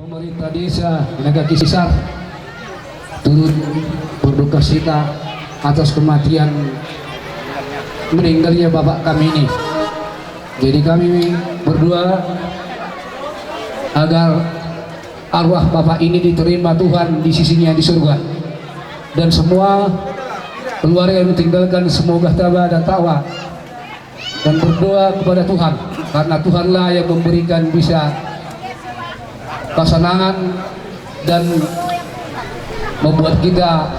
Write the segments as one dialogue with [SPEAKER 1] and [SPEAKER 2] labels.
[SPEAKER 1] Pemerintah desa Negara Kisar turut berduka cita atas kematian meninggalnya bapak kami ini. Jadi kami berdoa agar arwah bapak ini diterima Tuhan di sisinya di surga, dan semua keluarga yang ditinggalkan semoga tabah dan tawa, dan berdoa kepada Tuhan karena Tuhanlah yang memberikan bisa kesenangan dan membuat kita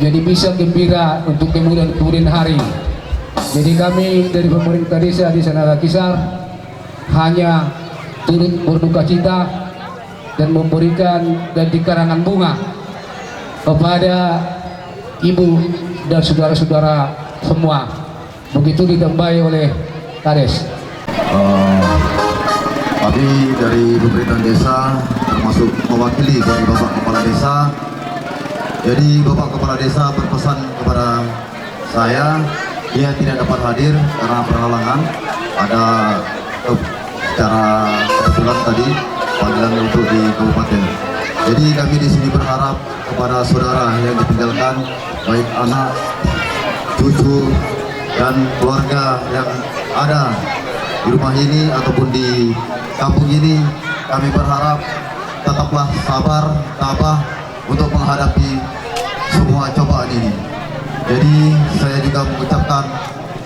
[SPEAKER 1] jadi bisa gembira untuk kemudian hari. Jadi kami dari pemerintah desa di Negara Kisar hanya turut berduka cita dan memberikan ganti karangan bunga kepada ibu dan saudara-saudara semua. Begitu ditambahi oleh Kades.
[SPEAKER 2] Kami dari pemerintahan desa termasuk mewakili dari Bapak Kepala Desa. Jadi Bapak Kepala Desa berpesan kepada saya, dia tidak dapat hadir karena perhalangan. Ada secara kebetulan tadi panggilan untuk di kabupaten. Jadi kami di sini berharap kepada saudara yang ditinggalkan, baik anak, cucu, dan keluarga yang ada di rumah ini ataupun di kampung ini, kami berharap tetaplah sabar, tabah untuk menghadapi semua cobaan ini. Jadi saya juga mengucapkan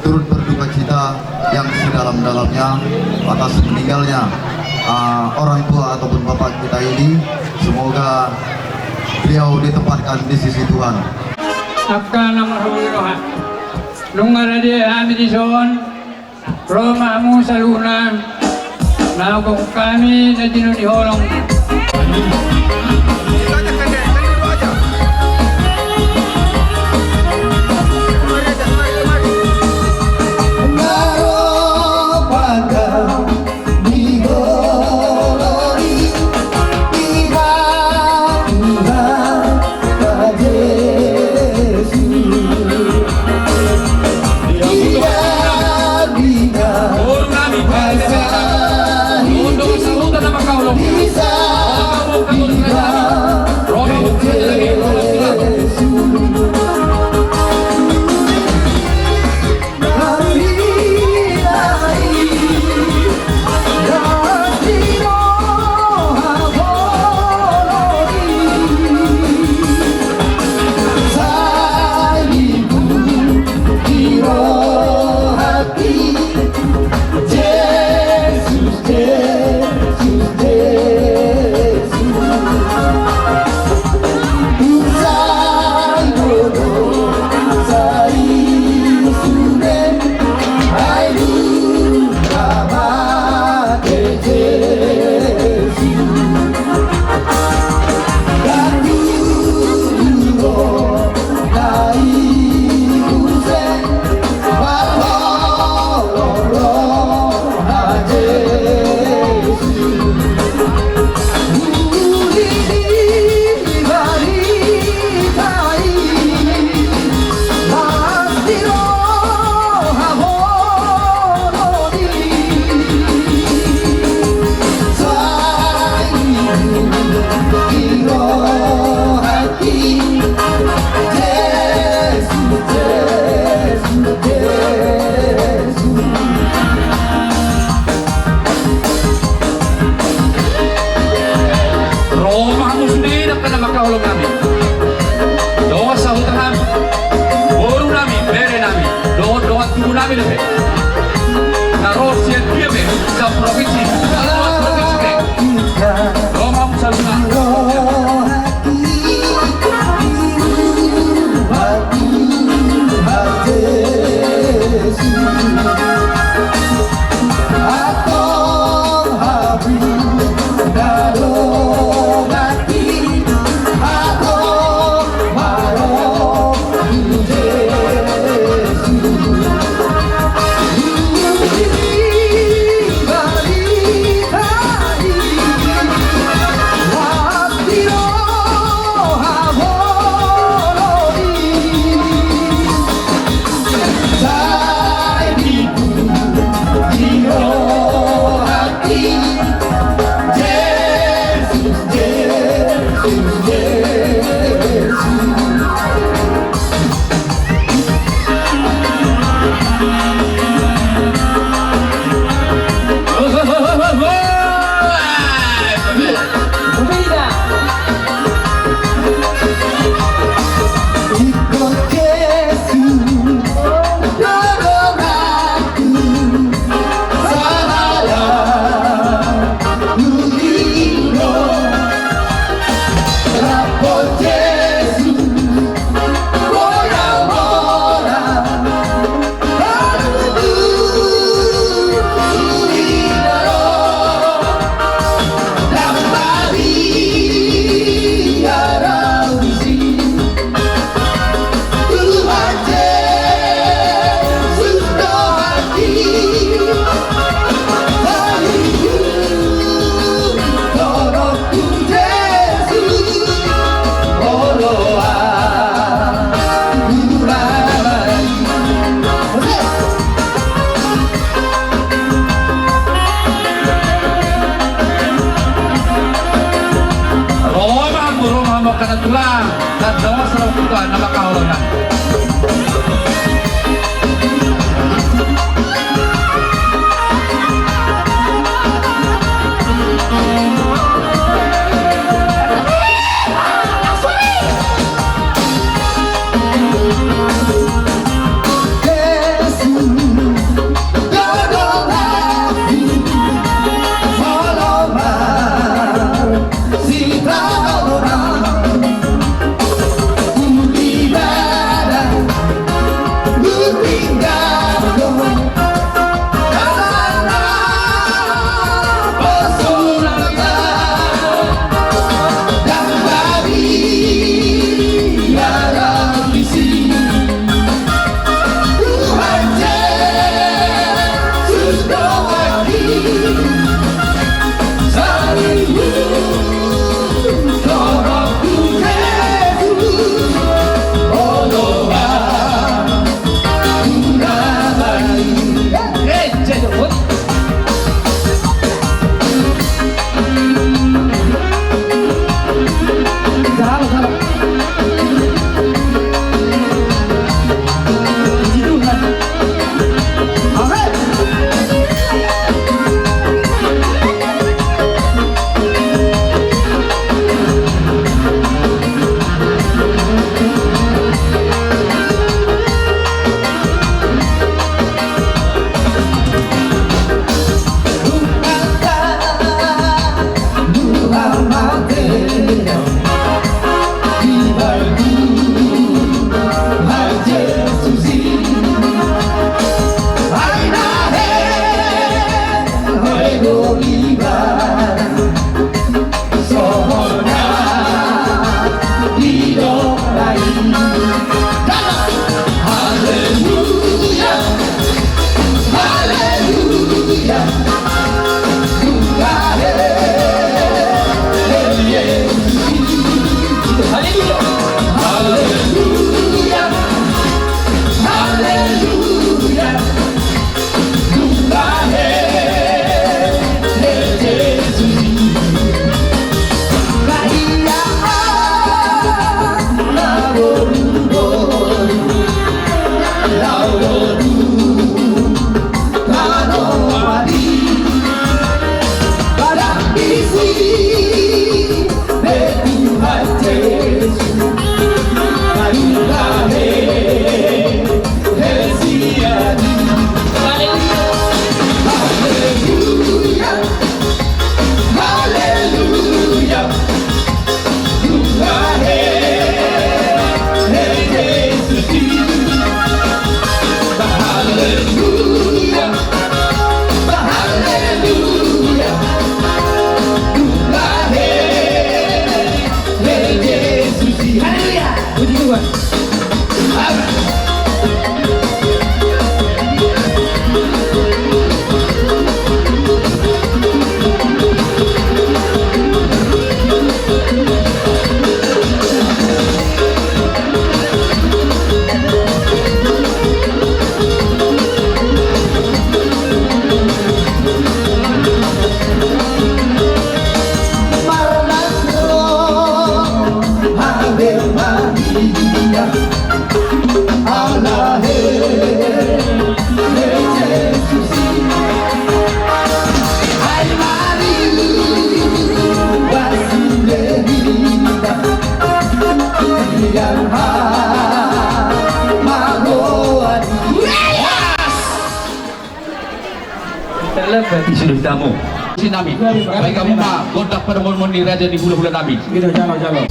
[SPEAKER 2] turut berduka cita yang sedalam-dalamnya atas meninggalnya orang tua ataupun bapak kita ini. Semoga beliau ditempatkan di sisi Tuhan.
[SPEAKER 3] Akan amroha lungar dia amidison Roma musaluna nago kami na dinuniholong. orang.
[SPEAKER 4] Terlebih sudah tamu. Si Nabi, baik kamu mah, kontak pada mon di raja di bulan-bulan Nabi.
[SPEAKER 1] Gitu, jalo.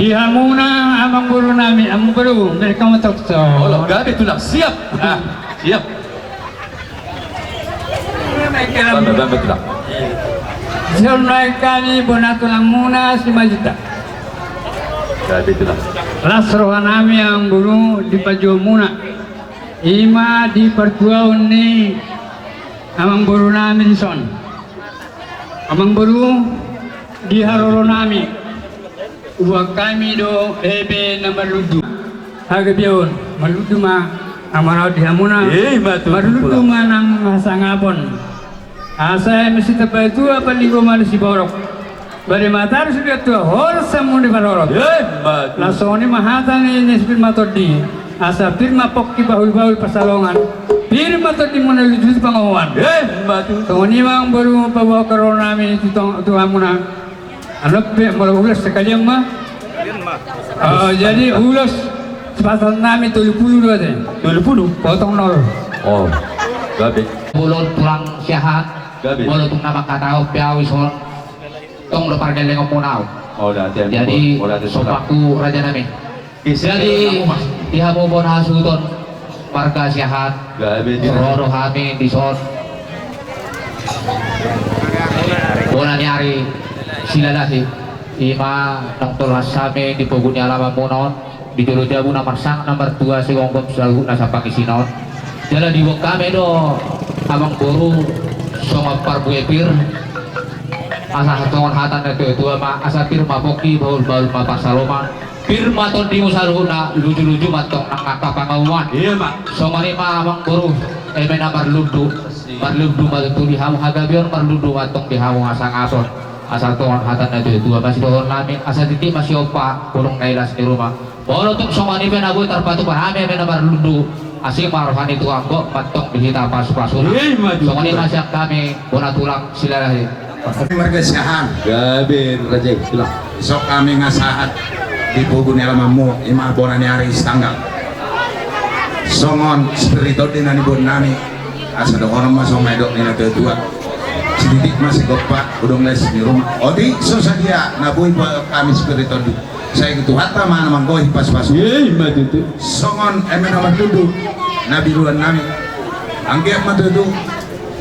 [SPEAKER 3] Dihamuna amang guru namin, amang guru, mereka matokso.
[SPEAKER 4] Oh, gabi tulak. Siap. Ah, siap. Gabi tulak.
[SPEAKER 3] Sunai kami bonatulang muna 5 juta.
[SPEAKER 4] Gabi tulak.
[SPEAKER 3] Lasrohan namin ang guru di pajual muna. Ima di pertuaun ni amang guru namin son. Amang guru di haroro namin. Uwag kami do ebe na maludu. Hagabiyon, maludu ma amaraw di hamuna. Maludu ma ng hasangapon. Asa mesti tepat itu apa ligo malu si borok. Bari matar sudah tu hor samuni barorok. Lasoni mahata ni nesbil matodi. Asa firma pokki bahul pasalongan. Firma todi muna lujus pangawan. Tongoni mang baru bawa corona mi itu tu hamuna. Anak be malu ulas sekali mah. Jadi ulas sepasal nami 70 deh.
[SPEAKER 4] 20.
[SPEAKER 3] Potong 0.
[SPEAKER 4] Oh, gabi.
[SPEAKER 5] Bulon tulang syahat,
[SPEAKER 4] Gabi.
[SPEAKER 5] bulon tung nama kata piawi son, tong lo pargen lengok munau.
[SPEAKER 4] Oh, dah.
[SPEAKER 5] Jadi sopaku raja nami. Jadi tihamu bona sudon marga syahat,
[SPEAKER 4] Gabi.
[SPEAKER 5] roro kami di son. Bona nyari silalasi, ima doktor hasame di poguni alama munon, di juru jabu nomor 2 si wongbom selalu nasa pangisinon. Jalan di wong kami do abang guru sama parbuepir asa hatongan hatan itu ama asa firma poki baul mata saloma firma ton di musaruna luju matong nakaka pangawan
[SPEAKER 4] Iya, Mak.
[SPEAKER 5] sama ni ma abang guru mena marludu matu di hamu hagabion marludu matong di hamu asa ngason asa tongan hatan itu masih doon namin asa titi masih opa kurung nailas di rumah bolo tung sama ni mena bu terpatu pahame mena marludu asing marohan itu anggo matong dihita pas-pasun. Soalnya masih kami bona tulang silalahi.
[SPEAKER 6] Marga syahan
[SPEAKER 4] Gabi raja tulak.
[SPEAKER 6] sok kami ngasahat di pugu ni alamamu ima bona ni hari istanggal songon spirito din na nibon nami asa do orang masong medok ni na tua sedikit masih gopak udong les di rumah odi so sadia nabuhi pa kami spirito di saya gitu hatta mana manggohi pas-pas
[SPEAKER 4] Matutu.
[SPEAKER 6] songon nomor duduk nabi luan nami anggiat matutu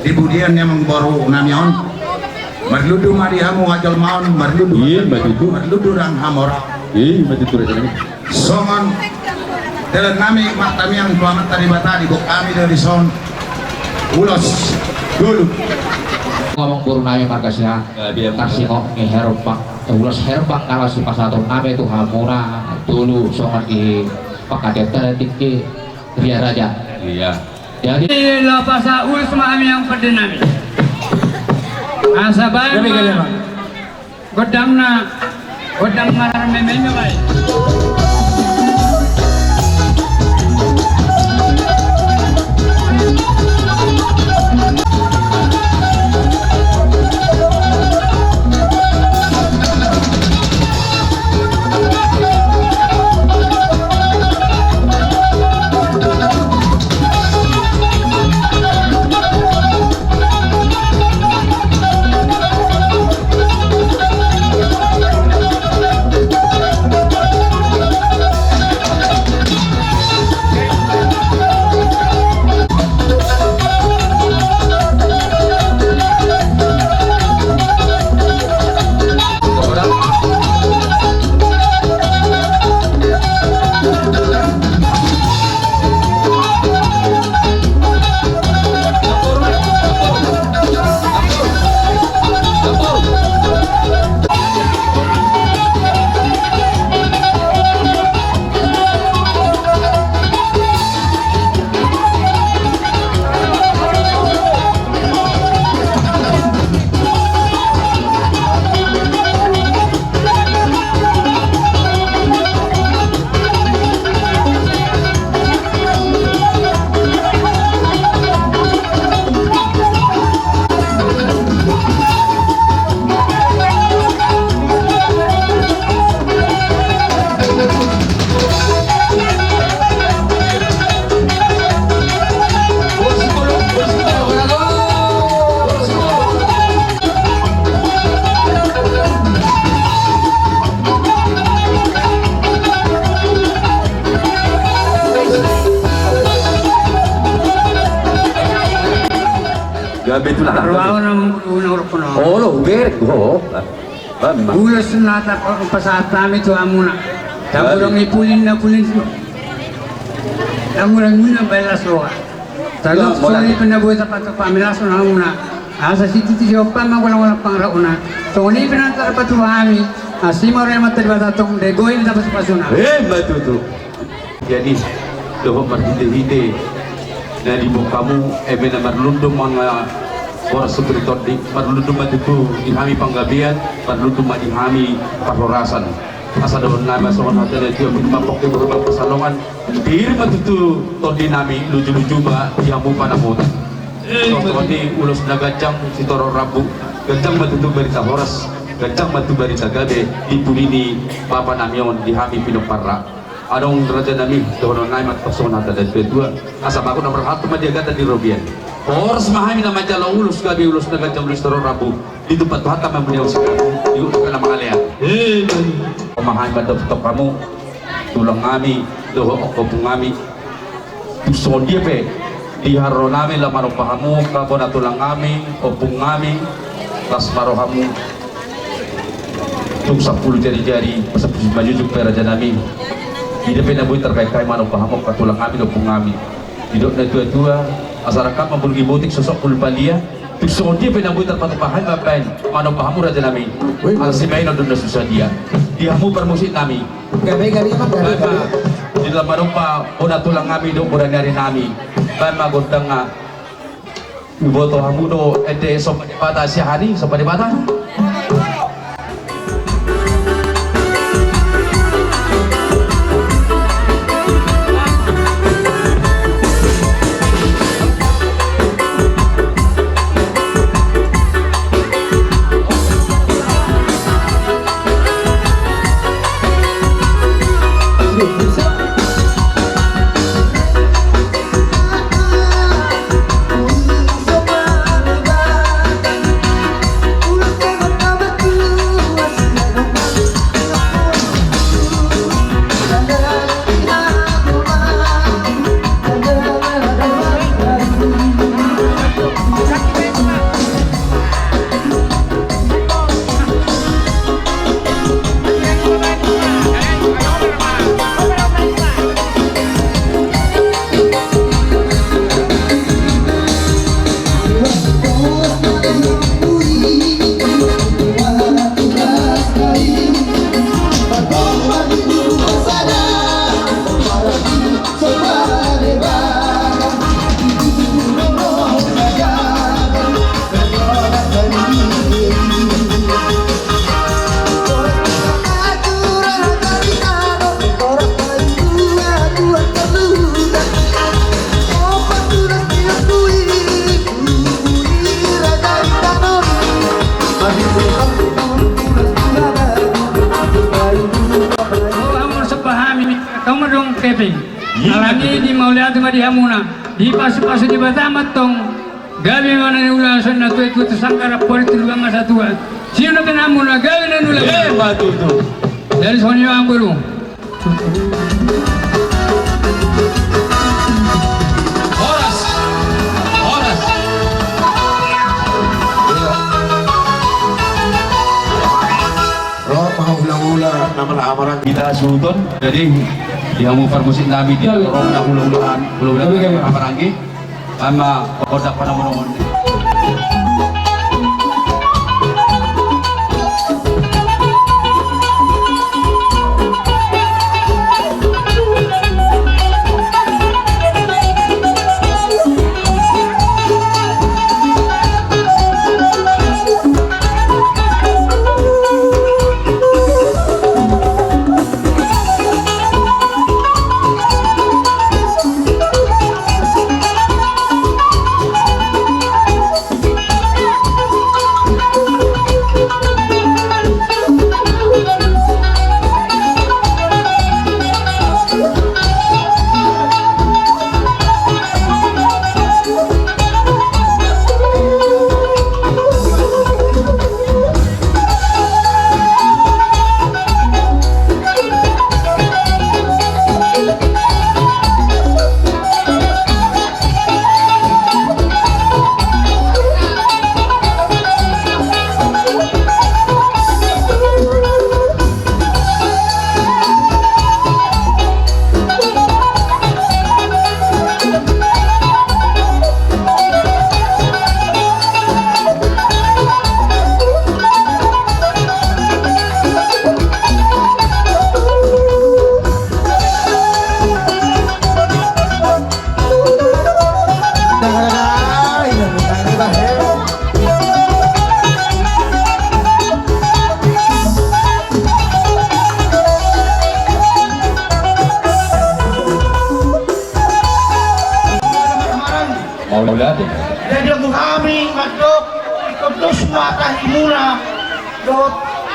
[SPEAKER 6] di budian yang mengbaru nami on marludu mari hamu ajal maun marludu
[SPEAKER 4] Iya, matutu.
[SPEAKER 6] marludu rang hamora
[SPEAKER 4] Matutu raja nami.
[SPEAKER 6] songon dalam nami matami yang selamat tadi batari bok kami dari son ulos dulu
[SPEAKER 5] Ngomong guru nami marga syahat.
[SPEAKER 4] Gabi
[SPEAKER 5] Kasih kok ni herbang, ulas herbang kalau si pasator nami itu hamura dulu songon di pakadeta tinggi Ria Raja.
[SPEAKER 4] Iya.
[SPEAKER 5] Jadi
[SPEAKER 3] Lapasa ulus mami yang pada nami. Asa baik. Godam malar memenya baik. Perwaon ang unang ko na.
[SPEAKER 4] Oh, lo, berek ho.
[SPEAKER 3] Ulos na pasahat namin ito amuna. Tamulang ipulin na pulin. Tamulang muna balas roa. Tagot sorry pinabuhay sa pamilaso na amuna. Asa siti siya pa magulang pangrauna. So ni pinantar patuhami. Asimo rin matalibat atong degoyin dapat sa pasuna.
[SPEAKER 4] Matutu. Jadi, doho marhide-hide na di mo kamu na marlundong mga oras superior di marlundong matutu ihami panggabian, marlundong madihami pahorasan. Asa doon na masoon natin ito yung mapok di berubah pasalongan. Diri matutu todi nami luju-luju ba ihamu panamutan. So todi ulos na gajang si Toro Rabu, gajang matutu berita horas, gajang matutu berita gabe ipulini papa namion dihami pinoparra. Anong raja nami doon na mat pasona tada dua asa aku nomor 1 madiaga tadi Robian oras mahami na majala ulus gabi ulus na gajang ulus Toro Rabu di tempat hata mamuniaw sekali di kana mangalea pemahaman pada stok kamu tulang kami doho okopung kami tuson dia pe di haro nami la maro pahamu kabona tulang kami opung kami tas maro kamu tung 10 jari-jari pasal majujuk pe raja nami tidak pernah boleh terkait mana pahamok katulang kami opung kami hidup na tua-tua asarakat membulgi butik sosok pulpalia tuson dia pernah boleh terpatupahan bapain mana pahamu raja nami al simain odun susah dia dihamu permusik nami
[SPEAKER 1] Gabi-gabi mah gabi-gabi.
[SPEAKER 4] di dalam manupa ona tulang kami do ora nyari nami ban magotang nga iboto hamu do ete so padipata si hari so padipata
[SPEAKER 3] Alami di mauliat di hamuna di pasu-pasu di batamat tong gabi mana ni ulasan na tu sangkara pori tulungan masa tua sino na hamuna gabi na nulang
[SPEAKER 4] matutu
[SPEAKER 3] dari sonyo ang guru
[SPEAKER 4] horas
[SPEAKER 6] Roh pangulang-ulang nama amaran
[SPEAKER 4] kita sultan jadi dihamu permusik nabi di orang na ulang-ulangan aparanggi ama kodak pada monomon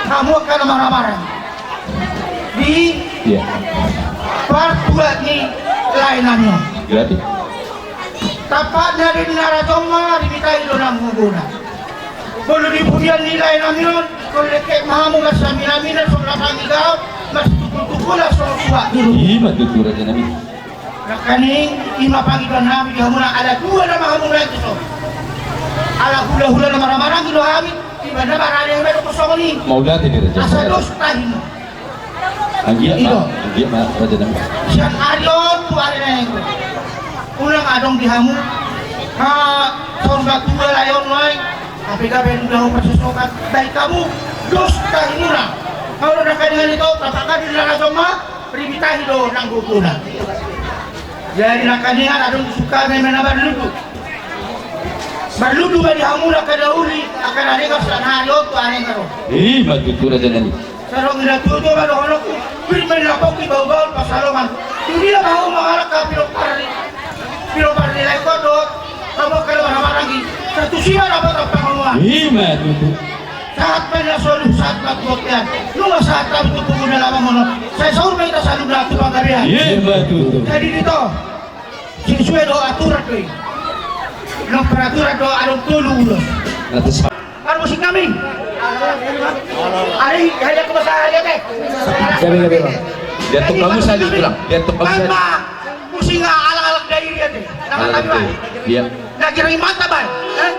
[SPEAKER 7] kamu akan marah-marah di
[SPEAKER 4] Iya.
[SPEAKER 7] part 2 ni lainannya.
[SPEAKER 4] Gratis.
[SPEAKER 7] Tapat dari narasoma dimintai dalam guna. Kalau dipujian nilai namun kalau lekek mahamu mas namin na sobrang kamigaw mas tukul-tukul na sobrang dulu.
[SPEAKER 4] Iya, betul aja nabi.
[SPEAKER 7] Nakaning ima panggilan namin di hamuna ala dua na mahamu na ito. Ala hula-hula na marah-marah gilo kami. Iba na marali ang meron ko sa kani.
[SPEAKER 4] Mau lihat ini raja.
[SPEAKER 7] Asa dos tahin.
[SPEAKER 4] Anggia
[SPEAKER 7] Iyo.
[SPEAKER 4] mah raja nabi.
[SPEAKER 7] Siyang arion tu ari na yung unang adong di hamu. Sobrang tua layon loy. Tapi kami sudah mempersesuaikan baik kamu dos tahin muna. Kalau nak dengan itu tapakan di dalam sama primitahi do nang guguna. Jadi nak dengan adong suka memang berludu. Berludu bagi hamu nak kadauli akan ada kasan hayot tu aneh karo.
[SPEAKER 4] Iya, betul aja nabi.
[SPEAKER 7] Sarong ina tuto ba do ko pirmen na ko ki bawal pasalongan. Dunia mau mengarah ke pilo parli lai ko do. Kamu kalau marang-marangi. Satu siya dapat apa ngomong.
[SPEAKER 4] Iya, betul.
[SPEAKER 7] Saat pala solu saat magbotian. Nung saat kami tutupo na lamang mo. Sa saur may tasalog na ito ang kariyan.
[SPEAKER 4] Iya, betul.
[SPEAKER 7] Jadi dito. Sinsuedo aturan ko eh. Nung peraturan do anong tulong ulo.
[SPEAKER 4] Atas
[SPEAKER 7] Ano musik kami? Ari, kaya ko masahalya kay.
[SPEAKER 1] Gabi-gabi, Bang.
[SPEAKER 4] Dia tuh kamu salih pulang. Dia tuh kamu salih.
[SPEAKER 7] Kalma. Musik nga alang-alang dahil yan eh. Nakakami ba?
[SPEAKER 4] Iya.
[SPEAKER 7] Nagirang mata ba? Eh?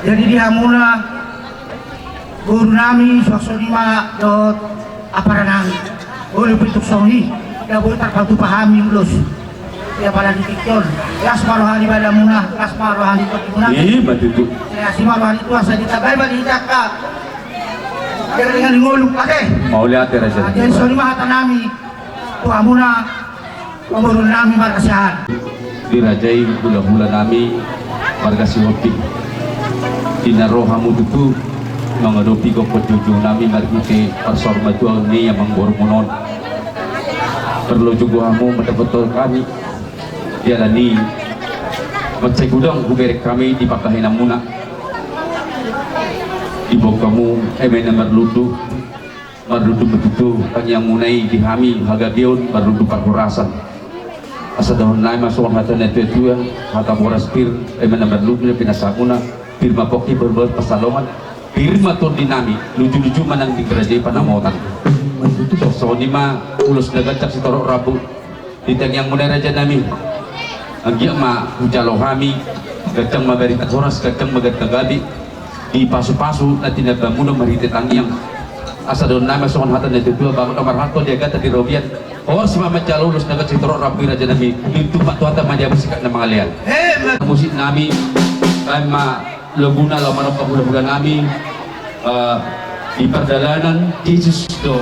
[SPEAKER 7] Jadi di hamuna guru nami swasodima dot aparanang boleh bentuk songi ya boleh terbantu pahami mulus ya pada dikikyon las marohani pada munah las marohani pertimunan
[SPEAKER 4] Iya, betul.
[SPEAKER 7] ya si marohani itu asal ditabai badi daka jangan dengan ngoluk pake
[SPEAKER 4] Mau lihat ya raja.
[SPEAKER 7] jadi sodima hata nami tu hamuna guru nami markasihan
[SPEAKER 4] Dirajai bulan-bulan nami warga Siwopi. Dinarohamu itu mengadopi kau pejuju nami markite persorma jual ni yang menggormonon. Perlu juga kamu mendapat kami. Dia ni macam gudang kuberek kami dipakai namuna. Ibu kamu emena merludu betul yang munai dihami harga bion merludu perkurasan. Asa dahon lain masuk hata netu ya hata boras pir emena merludu pinasakuna. Firma poki berbuat pasalongan firma tur dinami lucu-lucu manang digerajai panamotan so ni ma ulus nagacak si torok rabu ditang yang mulai raja nami agya ma hujalo kami gacang magaritat horas gacang magaritang gabi di pasu-pasu na tinabamuna marite tangyang asa doon na masukon hatan na dudua bangun nomor hato dia gata di robian horas mama jalo ulus nagat si torok rabu raja nami ditupak tuata majabus sikat na mga lian musik nami ay ma laguna lamang ang pagbulan namin di perdalanan Jesus do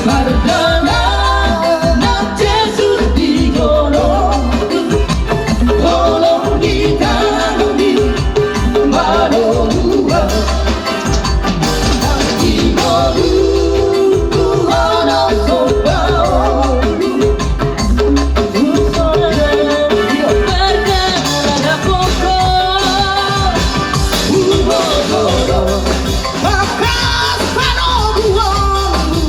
[SPEAKER 8] Perdalanan Jesus di golong di kami madolua di golong Tuhan asopao Makas panobuanmu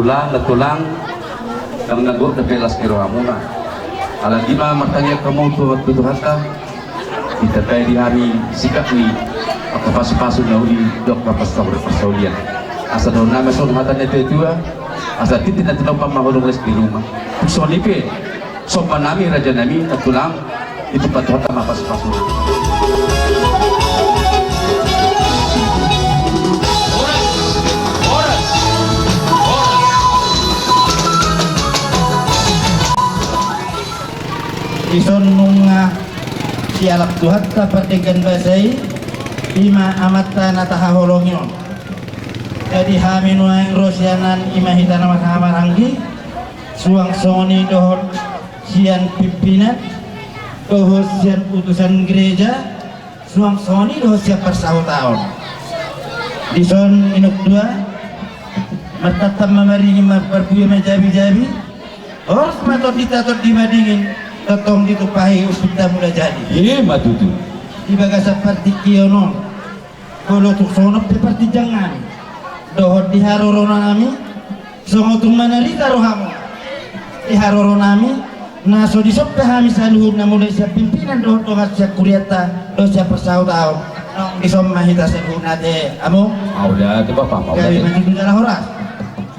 [SPEAKER 4] natulang nang nagot na pelas kiro amuna. Alam di ba martanya kamu tuh waktu hata kita kayak di hari sikap ni apa pasu-pasu na uli dok pasaulian. Asa daw na mason hata na itu asa titin na tinong pamahulong les di rumah. So lipe so panami raja nami natulang itu patuhata mapas-pasu.
[SPEAKER 7] Ison nunga sialap tuhat ta patigan basai ima amata nataha holongyon. Jadi hamin waeng rosyanan ima hitana makamaranggi suang soni dohon sian pimpinan dohon sian utusan gereja suang soni dohon sian persahutaon. Ison inuk dua mertatam mamaringi marperbuya majabi-jabi harus matot ditatot dibandingin totong ditupahi upita mula jadi.
[SPEAKER 4] Iya matutu.
[SPEAKER 7] Ibaga seperti kiono. Kalau tuk sono seperti jangan. Dohot di harorona nami. Songotung manarita rohamu. Di harorona nami. Naso di soppe hami saluhur na mulai siap pimpinan dohot dohot siap kuriata dohot siap persahut tahun. Nong di somma hita sebuh nate. Amo?
[SPEAKER 4] Udah itu bapak.
[SPEAKER 7] Kami maju dalam horas.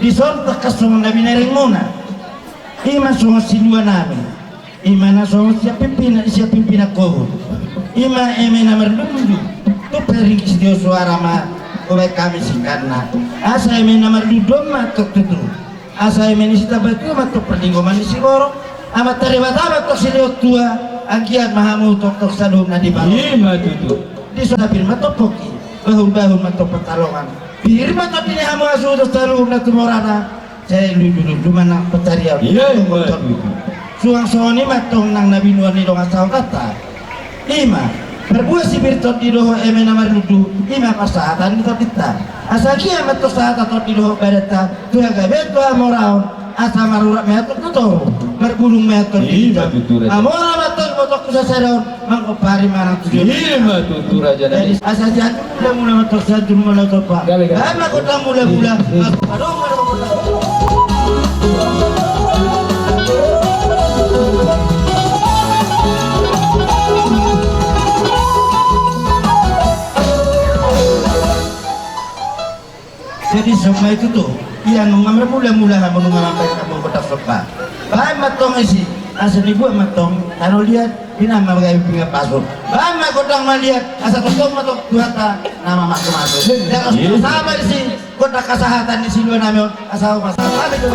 [SPEAKER 7] Di son tekas songon nabi nereng muna. Ima songon silua nami. Ima na songon siap pimpinan kohut. Ima emena merdudu. Tu pering istiyo suara ma. Oleh kami singkarna. Asa emena merdudu matuk tutu. Asa emena sita batu matuk perdinggoman isi borok. Amat terlibat amat tok siliot tua. Agiat mahamu tok sadung na di bawah.
[SPEAKER 4] Iya matutu.
[SPEAKER 7] Di sana bir matok poki. Bahun matok petalongan. Bir matok ini hamu asu tok sadung na tumorana. Saya dulu mana pencarian.
[SPEAKER 4] Iya matutu.
[SPEAKER 7] Suang soni matong nang nabi nuan ni dong asal kata. Ima berbuat si birtot di doho emena mardudu. Ima pasahatan itu kita. Asaki amat to sahat atau di doho badata. Tuha gabe tuha moraon. Asa marurak meatot tuto. Berbulung meatot di kita. Amora matok motok kusasaron. Mangkopari marang tujuh.
[SPEAKER 4] Iya matutu raja
[SPEAKER 7] Jadi
[SPEAKER 4] nami.
[SPEAKER 7] asa jatuh mula matok satu mula topa. Ama kota mula-mula. Aduh. Jadi semua itu tuh yang mengambil mula-mula mengambil kamu kota sopa. Bahan matong isi asal dibuat matong. Kalau lihat ini nama gaya pinggir pasuk. Bahan kota melihat asal kosong matong tuata nama masuk. Dan sama di sini kota kesehatan di sini nama asal pasal itu.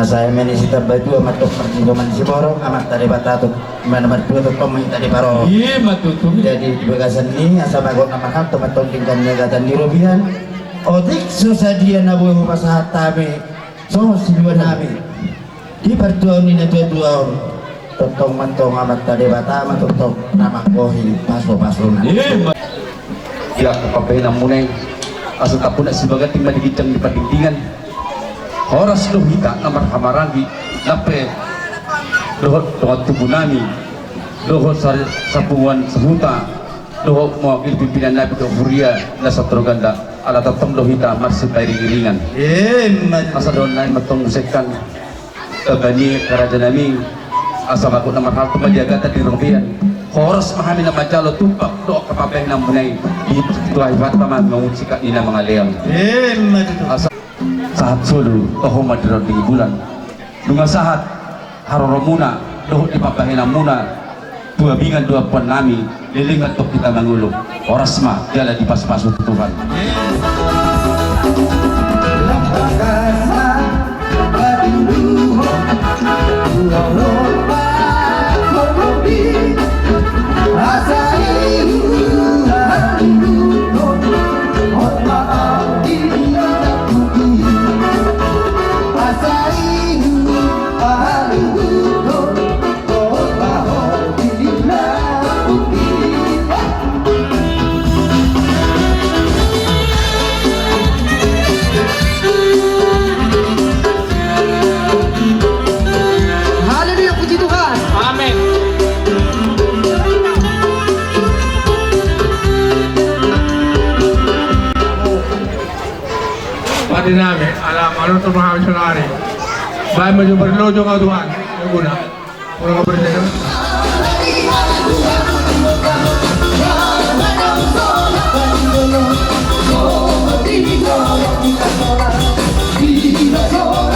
[SPEAKER 7] Saya menisita baju amat tok pertinggoman si borong amat tadi batatuk mana berdua tok pemain tadi baro.
[SPEAKER 4] Iya matutu.
[SPEAKER 7] Jadi di bagasan ini asal bagot nama hak temat tingkan negatan di robian. Otik susah dia nabu pasahat tabe. So silua nabi. Di pertuan ini dua totong mantong amat tadi bata amat tok nama kohi paso.
[SPEAKER 4] Iya. Ya kepapain namuneng asal tak puna sebagai timah digicang di pandingdingan. Horas lu hita nomor kamarangi nape dohot dohot tubuh nami, dohot sapuan sehuta, dohot mewakili pimpinan Nabi Dohuria nasa Troganda ala tatong dohita marsip dari giringan. Asa doon na matong musikkan kagani kerajaan nami asa bakut na mahal tumajaga tadi robian. Horos mahami na majalo tumpak doa kapapay na munay itu ayat paman mengusika ina mga leang. Asa saat sulu toho madron di bulan. Dunga sahat haroro muna dohot ipapahina muna dua bingan dua pon nami lilingat tok kita mangulog. Oras ma jala di pas-pasut Tuhan.
[SPEAKER 8] Haleluya, puji Tuhan.
[SPEAKER 3] Amin. Pati namin, alam ano ito mga misyonari. Bahay mo yung berlojo nga Tuhan. Yung guna. Mula ka berlojo.
[SPEAKER 8] Sola,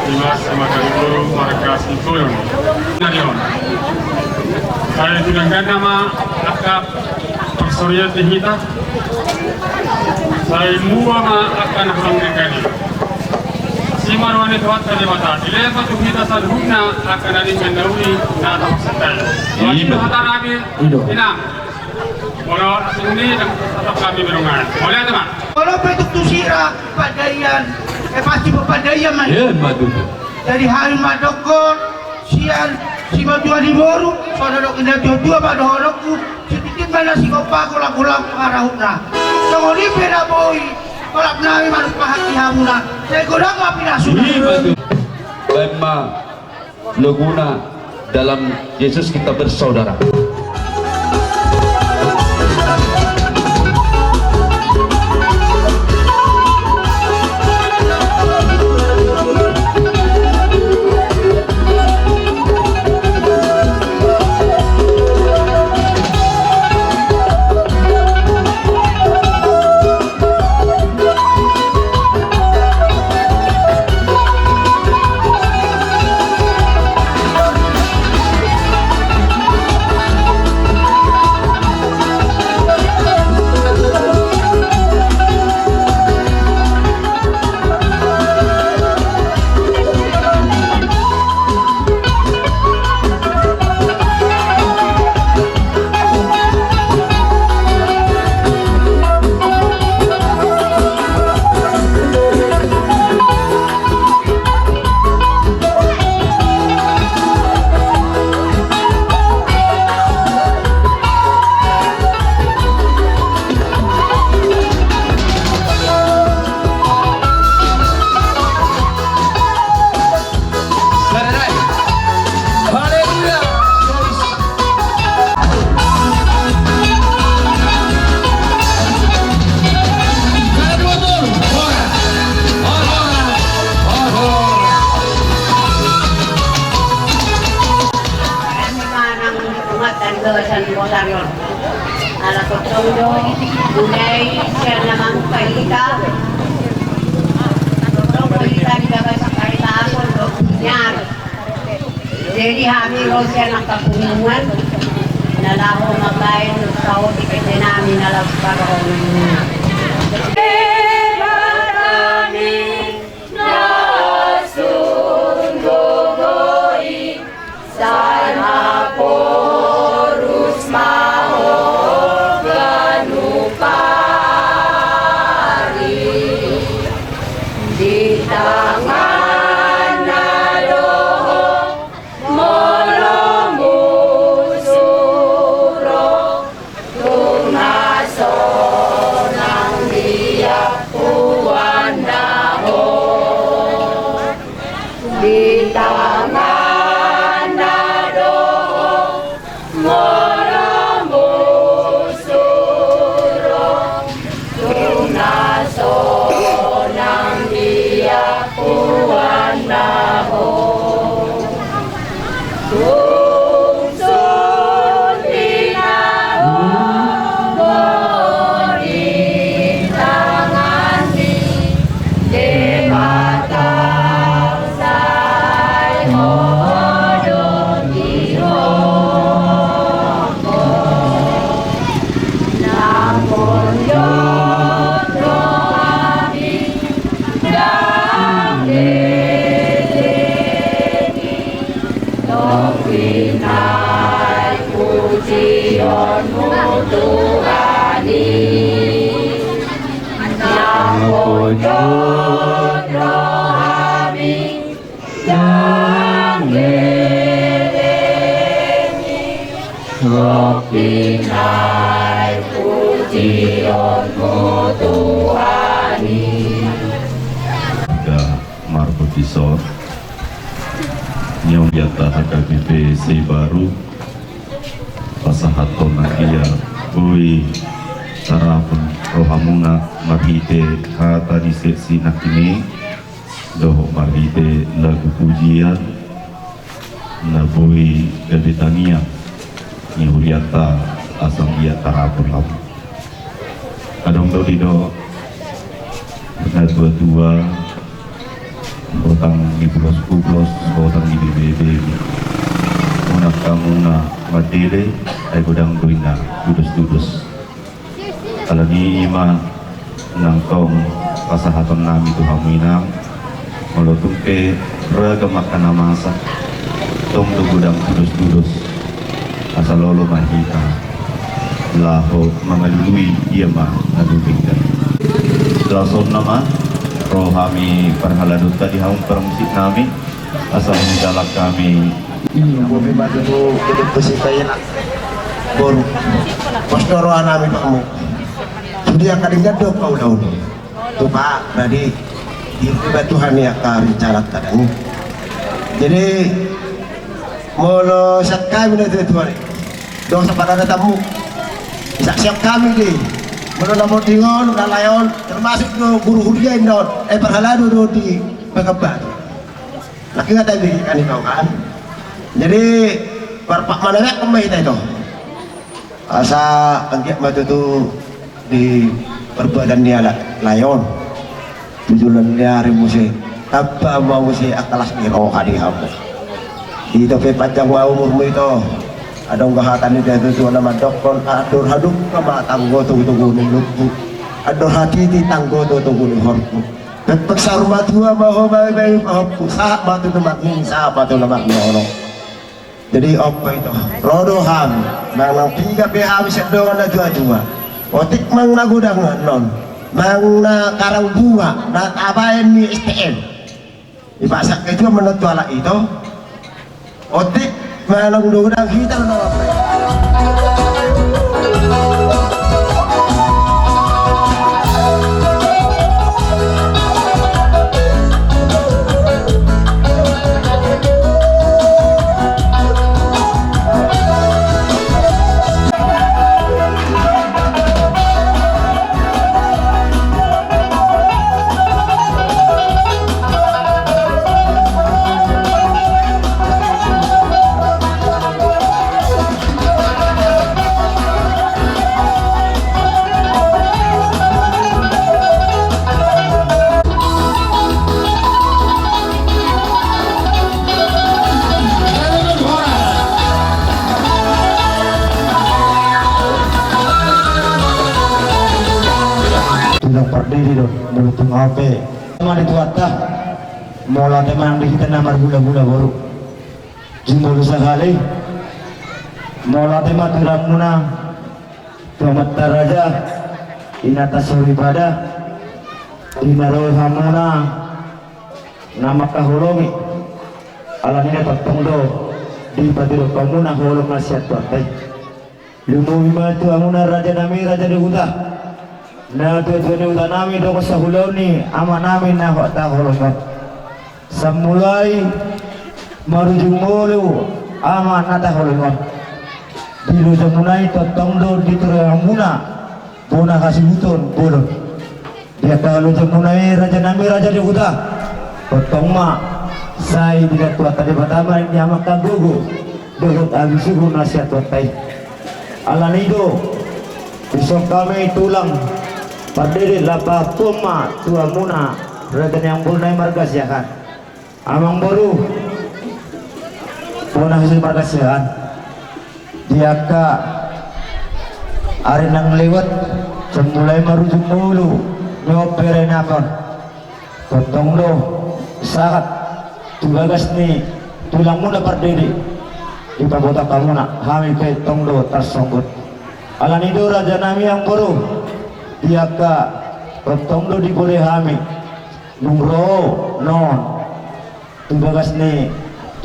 [SPEAKER 9] Dimas Makaribu Markas Ipoyon Narion. Saya tunangkan nama akap Persoria Tehita. Saya mua ma akan hangkani. Simar wani tuat kali mata. Dilepas tu kita sadhuna akan ada menawi na tawasatai. Wajib hata nabi ina. Mula ini tetap kami berungan. Boleh teman.
[SPEAKER 7] Kalau petuk tu sirah padayan, pasti berpadayan man.
[SPEAKER 4] Ya, madu.
[SPEAKER 7] Dari hari madokor, sian, si madua di boru, saudara kena dua pada horokku, sedikit mana si kopa kulang pengarahuna. Sengori beda boy, kolak nawi manus pahaki hamuna. Saya godang api nasuna.
[SPEAKER 4] Iya, madu. Bema loguna dalam Yesus kita bersaudara.
[SPEAKER 10] Jadi kami rosya nakapunungan nalaho maglain tao di namin nalang pagkakunan.
[SPEAKER 11] Marbukisor Nyong Yata HKBP Baru Pasahato Nagia Ui Sarapun Rohamuna Marhite Kata di seksi nakini Doh Marhite lagu pujian Nabui Gaditania Nyuriata Asam Yata Rapun Lam Kadang Dodido Benar dua-dua Kotang di pulos-pulos, kotang di bebe. Unak kamuna madile ay godang duina dudus-dudus. Alagi ima nang tong pasahatan nami Tuhan minang melutumpe ragam makan masa tong godang dudus-dudus asal lolo mahita laho mengalului ia mah nalubingkan. Lason nama rohami perhaladut tadi haum permusik nami asal menjalak kami
[SPEAKER 7] Bumi batu hidup bersihkan baru pastor anami kamu sudah kadang dok kau daun tuh pak tadi di Tuhan ya kami cara kadang jadi mau siap kami nanti Tuhan dosa pada tamu siap kami deh menurut mau dingon nalayon termasuk guru hujan dot perhaladu do di Bakabat laki nggak tadi kan kau kan jadi perpak mana kembali itu asa angkat batu tu di perbadan dia layon tujuan dia hari musik apa mau musik akalas niro hari kamu itu panjang umurmu itu ada unggahan dia tu nama dokon adur haduk kama tanggo tu nunggu adur hati di tanggo tu horku peksa rumah tua mau bayi horku sah batu tempat ini sah batu tempat ini jadi apa itu rodohan nang tiga PH bisa doang na dua otik mang nagudang non mang na karang bunga na tabayan ni STN ipasak itu menurut ala itu otik mang nagudang kita na apa berdiri dong menutup HP sama di tuatah mola teman di kita namar gula-gula baru jumlah sekali mola teman turang muna tuamat taraja inata suribada dinarol hamuna nama kaholomi alamnya patungdo di patiro kamuna holong nasihat tuatai lumumi matu amuna raja nami raja di utah na tujuan udah nami dong sahulau ni ama nami na kota holongan samulai marujung mulu ama nata holongan di lujung munai totong do di turamuna bona kasih hutun bolon dia kalau lujung munai raja nami raja di udah totong ma sai tidak tua tadi pertama ini ama kagugu dogot abisugu nasihat watai ala nido besok kami tulang berdiri lapa puma tua muna raga yang bunai margasiakan amang baru puna hasil margasiakan dia ka ari nang lewat semulai marujuk mulu nyopere nakon potong do saat tugagas ni tulang muna berdiri di pabota kamu nak kami ke tongdo tersonggut ala nido raja nami yang baru dia ka potong di boleh hami nungro non tugas ni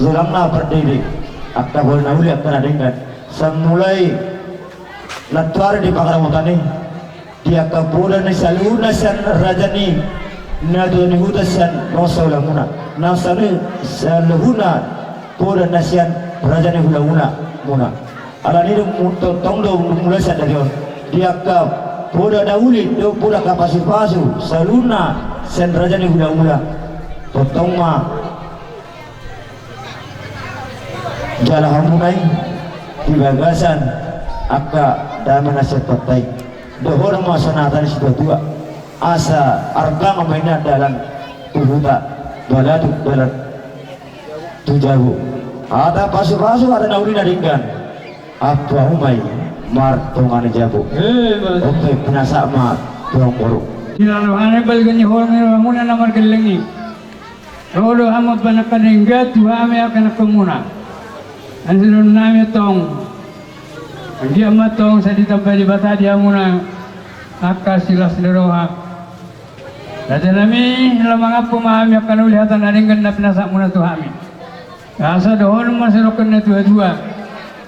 [SPEAKER 7] zulang na berdiri akta boleh nauli akta nadingkan semulai natuar di pakaramutan ni dia ka bola ni saluna san raja ni nado ni hutasan nosa ulamuna nasani saluna bola nasian raja ni ulamuna muna ala ni tongdo mulai sadari dia ka Poda dauli do poda kapasipasu saluna sen raja ni hula-hula potong ma jala hamunai di bagasan akka dama nasihat patai dohor ma sanatan situ tua asa arga mainnya dalam tuhuta
[SPEAKER 12] balat tujabu ada pasu-pasu ada nauri naringgan apa umay martongan jabu oke penasa ma tuang boru
[SPEAKER 3] Sinaluhanay balgan ni Hormero muna na margalangi. Rolo hamot ba nakaringgat, tuhami akan nakamuna. Ang sinunod namin itong, ang di amatong sa ditampay di bata, di muna akasilas niroha. Dati namin, lamang apo mahami akan ulihatan naringgan na pinasa muna tuhami. Kasa doon masirokan na tuwa-tuwa.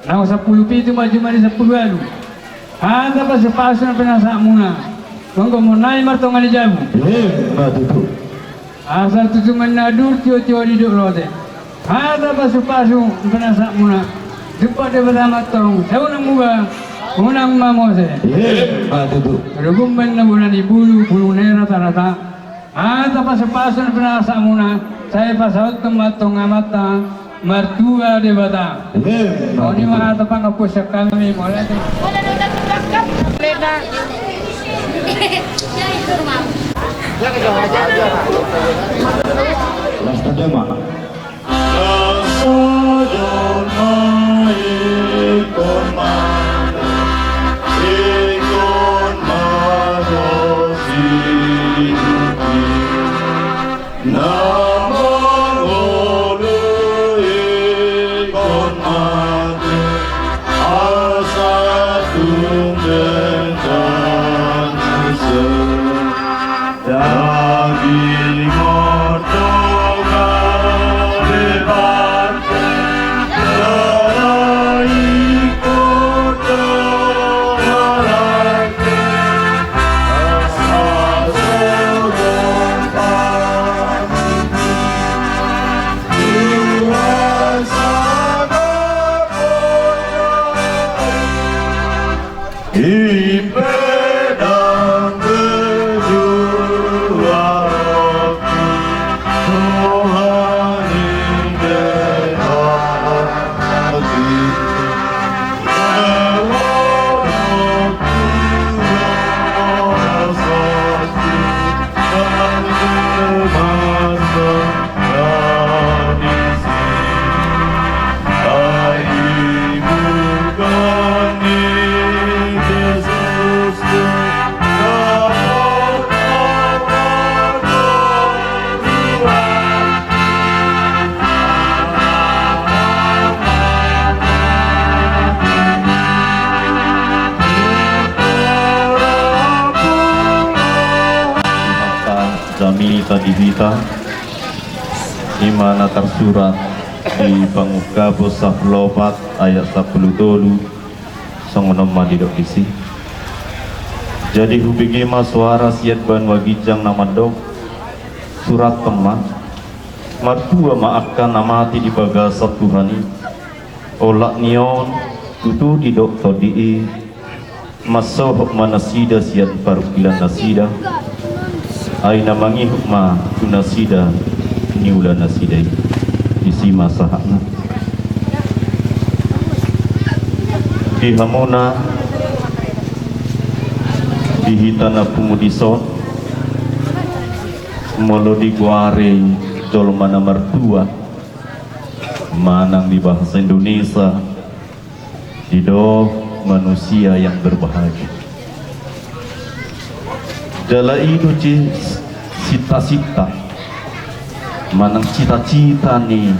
[SPEAKER 3] Nang sa pulupito maju-mali sa pulualo. Hata pa sa paso na pinasa muna. Monggo munai martongan jamu.
[SPEAKER 12] Betul.
[SPEAKER 3] Asal tujuan nadur tio di dolote. Ada pasu-pasu penasak muna. Depa de bersama tong. Saya muga unang mamose.
[SPEAKER 12] Betul.
[SPEAKER 3] Rugumban na bulan bulu nera rata-rata. Ada pasu-pasu penasak muna. Saya pasal tematong amata mertua de bata. Oni mah ada pangapus kami mulai.
[SPEAKER 12] Lasta jama.
[SPEAKER 11] Dihita dimana tersurat di Pangukabo 14 ayat 10 dulu songonom madidok isi. Jadi hubingi ma suara siat ban wagijang namandok surat teman martua maafkan namati di bagasat Tuhani olak nion tutu didok todii masohok manasida siat parukilan nasida aina mangi hukma tunasida niula nasidai isi masahana dihamona dihitana pumudison molo diguare jolmana mertua manang di bahasa Indonesia dido manusia yang berbahagia dala itu cita-cita manang cita-cita nih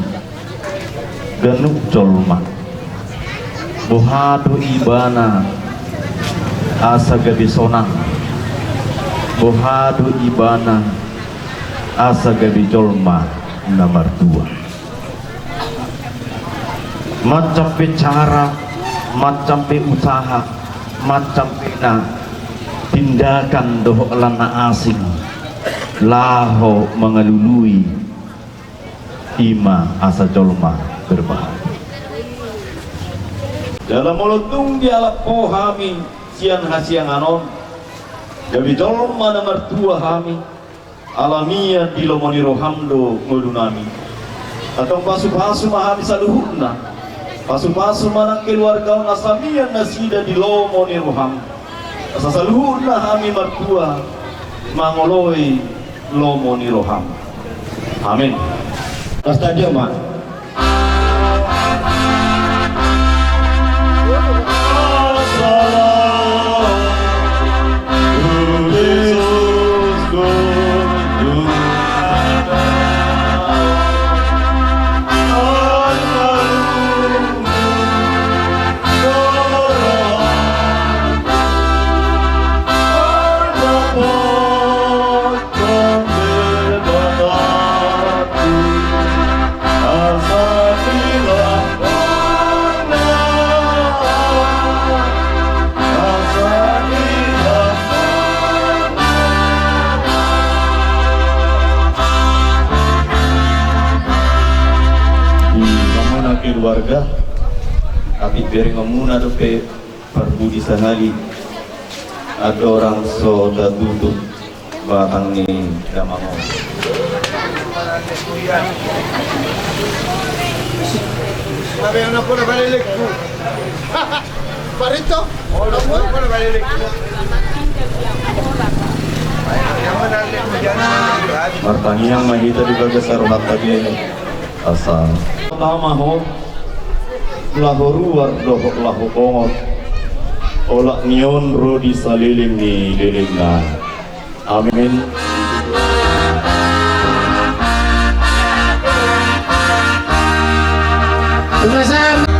[SPEAKER 11] genuk jolma bohado ibana asa gabi sonang bohado ibana asa gabi jolma nomor 2 macam cara macam usaha macam tindakan doh lana asing laho mengalului ima asa jolma berbahaya dalam molotung di alat pohami siang hasiang anon gabi jolma nomor 2 hami alamiah di lomoni rohamdo ngolunami atau pasu-pasu mahami saluhuna pasu-pasu manang keluarga nasamian nasida di lomoni roham sasaluhuna hami mertua mangoloi lomoni roham Amin.
[SPEAKER 12] Stadium, Mak.
[SPEAKER 11] Keluarga tapi beri ngamuna dope perbudi sahali ada orang soda tutup batang ni damangau
[SPEAKER 7] Sabi na po na balilik ko. Parito. Wala po na balilik ko.
[SPEAKER 11] Martaniang mahita di bagasar tadi asal pertama ho lahoruar dohok lahokongot olak nion rodi saliling ni lilingna. Amin.
[SPEAKER 7] Tumasan.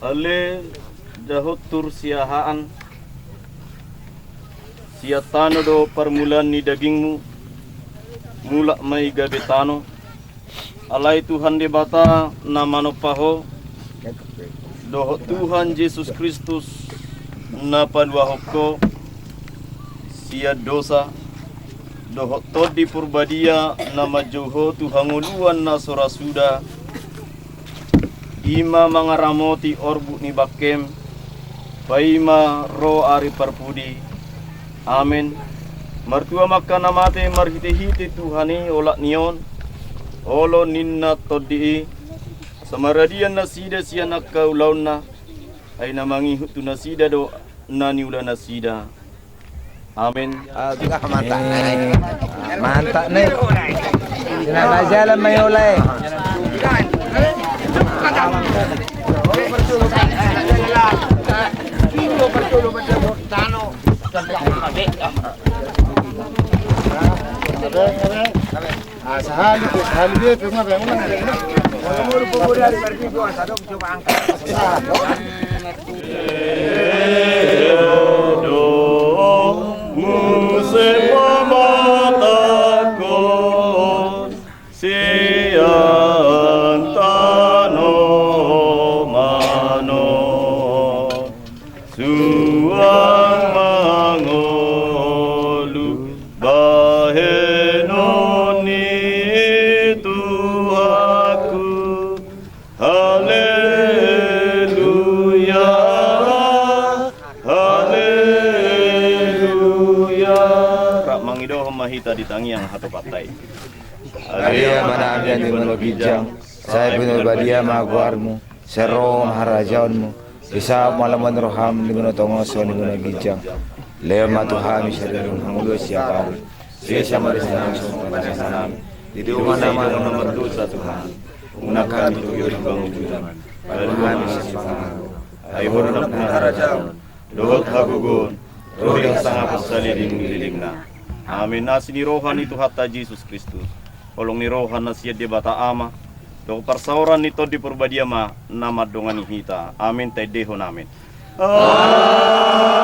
[SPEAKER 11] Ale dahut tur siahaan siatano do permulaan ni dagingmu mulak mai gabetano alai Tuhan debata namano paho doh Tuhan Yesus Kristus na paluahoko sia dosa doh todi purbadia nama joho Tuhanguluan na sorasuda ima mangaramoti orbu ni bakem paima ro ari parpudi. Amin. Martua maka namate marhite-hite Tuhani olak nion olo ninna todi samaradian nasida sianak kaulauna ay namangi hutu nasida do nani ula nasida. Amin.
[SPEAKER 12] Mantap nih. Jangan jalan mayolai.
[SPEAKER 11] Mahita di tangi yang hatu patay.
[SPEAKER 12] Aria mana amyan di manogijang, saya benar badia maguarmu, serong harajaunmu, bisa malaman roham di manotongoso di manogijang, lema Tuhan misalnya hangulu siapa, siya marisang sanam, di mana mana nomor dosa Tuhan, gunakan untuk hidup bangunan, pada Tuhan siapa, ayo hormat harajaun, doa hagugun, roh yang sangat besar di mengilingna. Amin. Nasi ni rohani itu hatta Yesus Kristus. Kolong ni rohan na siya di bata ama. Do parsauran nito di perbadiama nama dongan hita. Amin. Tay deho namin. Amin.